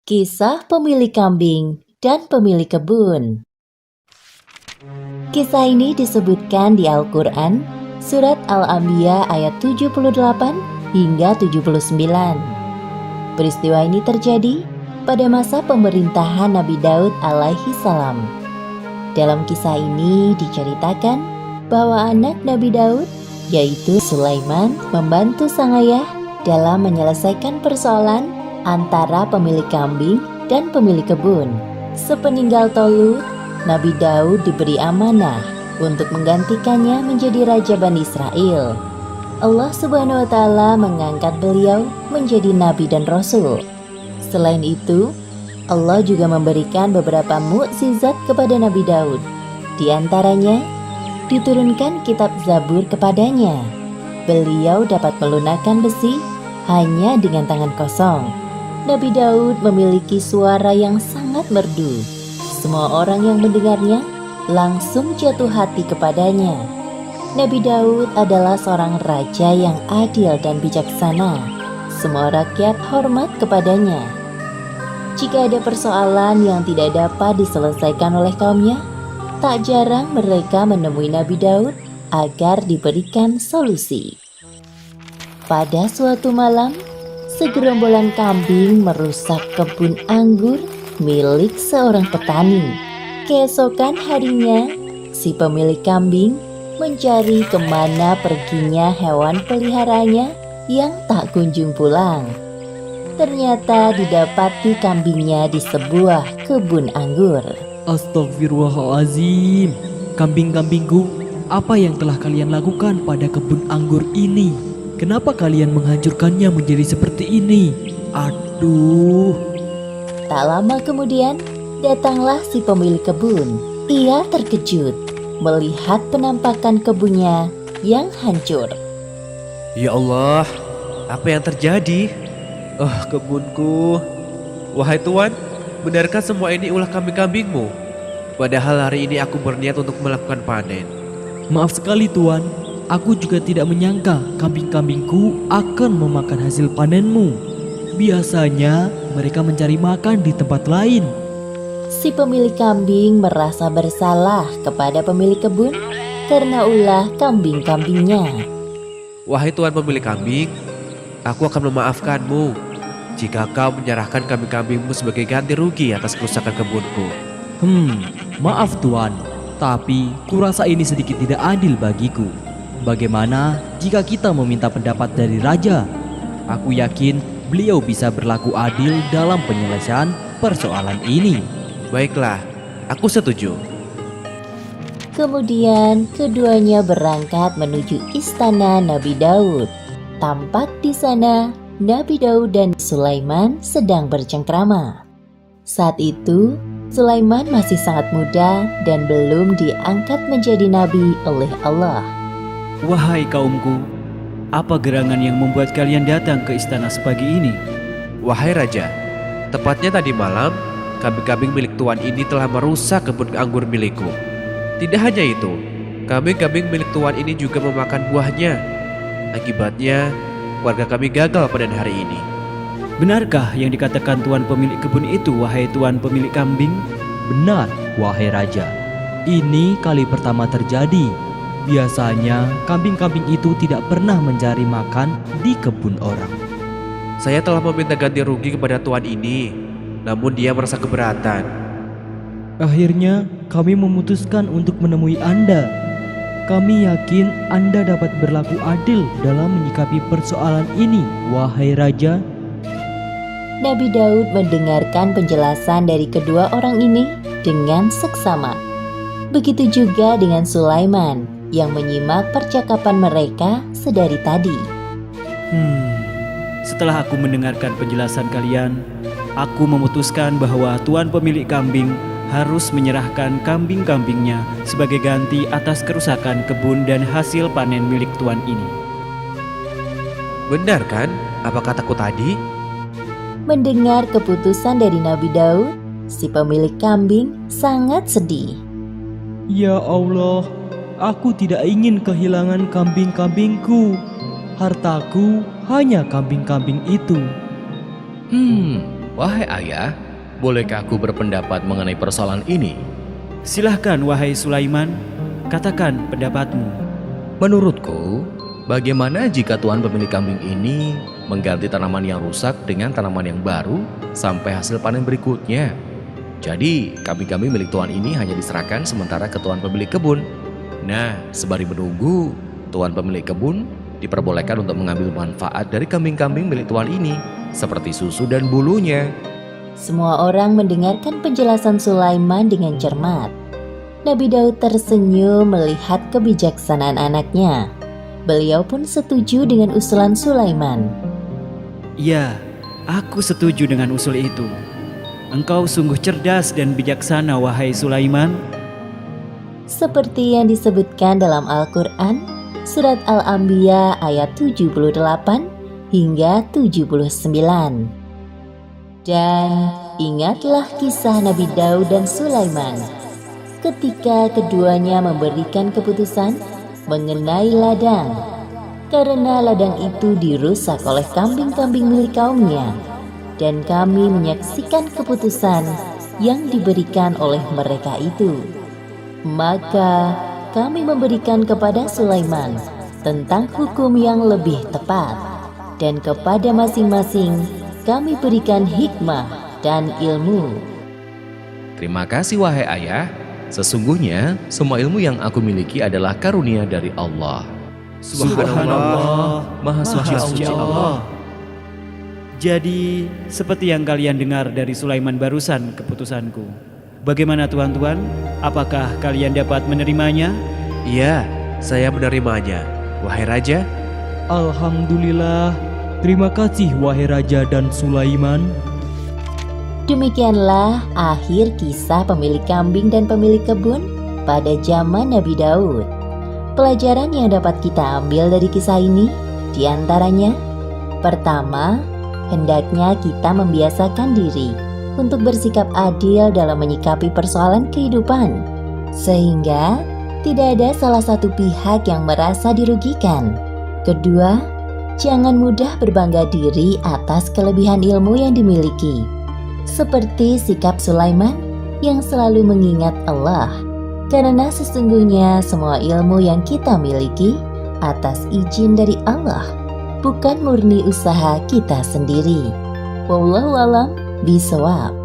Kisah pemilik kambing dan pemilik kebun. Kisah ini disebutkan di Al-Quran, Surat Al-Anbiya ayat 78 hingga 79. Peristiwa ini terjadi pada masa pemerintahan Nabi Daud alaihi salam. Dalam kisah ini diceritakan bahwa anak Nabi Daud, yaitu Sulaiman, membantu sang ayah dalam menyelesaikan persoalan antara pemilik kambing dan pemilik kebun. Sepeninggal Tolut, Nabi Daud diberi amanah untuk menggantikannya menjadi Raja Bani Israel. Allah Subhanahu wa Ta'ala mengangkat beliau menjadi Nabi dan Rasul. Selain itu, Allah juga memberikan beberapa mukjizat kepada Nabi Daud. Di antaranya, diturunkan kitab Zabur kepadanya. Beliau dapat melunakkan besi hanya dengan tangan kosong. Nabi Daud memiliki suara yang sangat merdu. Semua orang yang mendengarnya langsung jatuh hati kepadanya. Nabi Daud adalah seorang raja yang adil dan bijaksana. Semua rakyat hormat kepadanya. Jika ada persoalan yang tidak dapat diselesaikan oleh kaumnya, tak jarang mereka menemui Nabi Daud agar diberikan solusi. Pada suatu malam, segerombolan kambing merusak kebun anggur milik seorang petani. Keesokan harinya, si pemilik kambing mencari kemana perginya hewan peliharaannya yang tak kunjung pulang. Ternyata didapati kambingnya di sebuah kebun anggur. Astagfirullahaladzim, kambing-kambingku, apa yang telah kalian lakukan pada kebun anggur ini? Kenapa kalian menghancurkannya menjadi seperti ini? Aduh. Tak lama kemudian, datanglah si pemilik kebun. Ia terkejut melihat penampakan kebunnya yang hancur. Ya Allah, apa yang terjadi? Kebunku. Wahai Tuan, benarkah semua ini ulah kambing-kambingmu? Padahal hari ini aku berniat untuk melakukan panen. Maaf sekali Tuan, aku juga tidak menyangka kambing-kambingku akan memakan hasil panenmu. Biasanya mereka mencari makan di tempat lain. Si pemilik kambing merasa bersalah kepada pemilik kebun karena ulah kambing-kambingnya. Wahai Tuan pemilik kambing, aku akan memaafkanmu jika kau menyerahkan kambing-kambingmu sebagai ganti rugi atas kerusakan kebunku. Maaf Tuan, tapi kurasa ini sedikit tidak adil bagiku. Bagaimana jika kita meminta pendapat dari raja? Aku yakin beliau bisa berlaku adil dalam penyelesaian persoalan ini. Baiklah, aku setuju. Kemudian keduanya berangkat menuju istana Nabi Daud. Tampak di sana Nabi Daud dan Sulaiman sedang bercengkrama. Saat itu, Sulaiman masih sangat muda dan belum diangkat menjadi nabi oleh Allah. Wahai kaumku, apa gerangan yang membuat kalian datang ke istana sepagi ini? Wahai Raja, tepatnya tadi malam, kambing-kambing milik Tuan ini telah merusak kebun anggur milikku. Tidak hanya itu, kambing-kambing milik Tuan ini juga memakan buahnya. Akibatnya, warga kami gagal panen hari ini. Benarkah yang dikatakan tuan pemilik kebun itu, wahai tuan pemilik kambing? Benar, wahai raja. Ini kali pertama terjadi. Biasanya kambing-kambing itu tidak pernah mencari makan di kebun orang. Saya telah meminta ganti rugi kepada Tuan ini, namun dia merasa keberatan. Akhirnya kami memutuskan untuk menemui Anda. Kami yakin Anda dapat berlaku adil dalam menyikapi persoalan ini, wahai raja. Nabi Daud mendengarkan penjelasan dari kedua orang ini dengan seksama. Begitu juga dengan Sulaiman yang menyimak percakapan mereka sedari tadi. Setelah aku mendengarkan penjelasan kalian, aku memutuskan bahwa tuan pemilik kambing harus menyerahkan kambing-kambingnya sebagai ganti atas kerusakan kebun dan hasil panen milik tuan ini. Benar kan apa kataku tadi? Mendengar keputusan dari Nabi Daud, si pemilik kambing sangat sedih. Ya Allah, aku tidak ingin kehilangan kambing-kambingku. Hartaku hanya kambing-kambing itu. Wahai ayah, bolehkah aku berpendapat mengenai persoalan ini? Silahkan wahai Sulaiman, katakan pendapatmu. Menurutku, bagaimana jika tuan pemilik kambing ini mengganti tanaman yang rusak dengan tanaman yang baru sampai hasil panen berikutnya? Jadi, kambing-kambing milik tuan ini hanya diserahkan sementara ke tuan pemilik kebun. Nah, sembari menunggu, tuan pemilik kebun diperbolehkan untuk mengambil manfaat dari kambing-kambing milik tuan ini, seperti susu dan bulunya. Semua orang mendengarkan penjelasan Sulaiman dengan cermat. Nabi Daud tersenyum melihat kebijaksanaan anaknya. Beliau pun setuju dengan usulan Sulaiman. Ya, aku setuju dengan usul itu. Engkau sungguh cerdas dan bijaksana wahai Sulaiman. Seperti yang disebutkan dalam Al-Quran, Surat Al-Anbiya ayat 78 hingga 79. Dan ingatlah kisah Nabi Daud dan Sulaiman ketika keduanya memberikan keputusan mengenai ladang, karena ladang itu dirusak oleh kambing-kambing milik kaumnya, dan kami menyaksikan keputusan yang diberikan oleh mereka itu. Maka kami memberikan kepada Sulaiman tentang hukum yang lebih tepat, dan kepada masing-masing kami berikan hikmah dan ilmu. Terima kasih wahai ayah. Sesungguhnya semua ilmu yang aku miliki adalah karunia dari Allah. Subhanallah, Maha suci Allah. Jadi, seperti yang kalian dengar dari Sulaiman barusan keputusanku. Bagaimana tuan-tuan? Apakah kalian dapat menerimanya? Iya, saya menerimanya. Wahai Raja, Alhamdulillah. Terima kasih wahai Raja dan Sulaiman. Demikianlah akhir kisah pemilik kambing dan pemilik kebun pada zaman Nabi Daud. Pelajaran yang dapat kita ambil dari kisah ini diantaranya: pertama, hendaknya kita membiasakan diri untuk bersikap adil dalam menyikapi persoalan kehidupan, sehingga tidak ada salah satu pihak yang merasa dirugikan. Kedua, jangan mudah berbangga diri atas kelebihan ilmu yang dimiliki, seperti sikap Sulaiman yang selalu mengingat Allah, karena sesungguhnya semua ilmu yang kita miliki atas izin dari Allah, bukan murni usaha kita sendiri. Wallahu a'lam bishawab.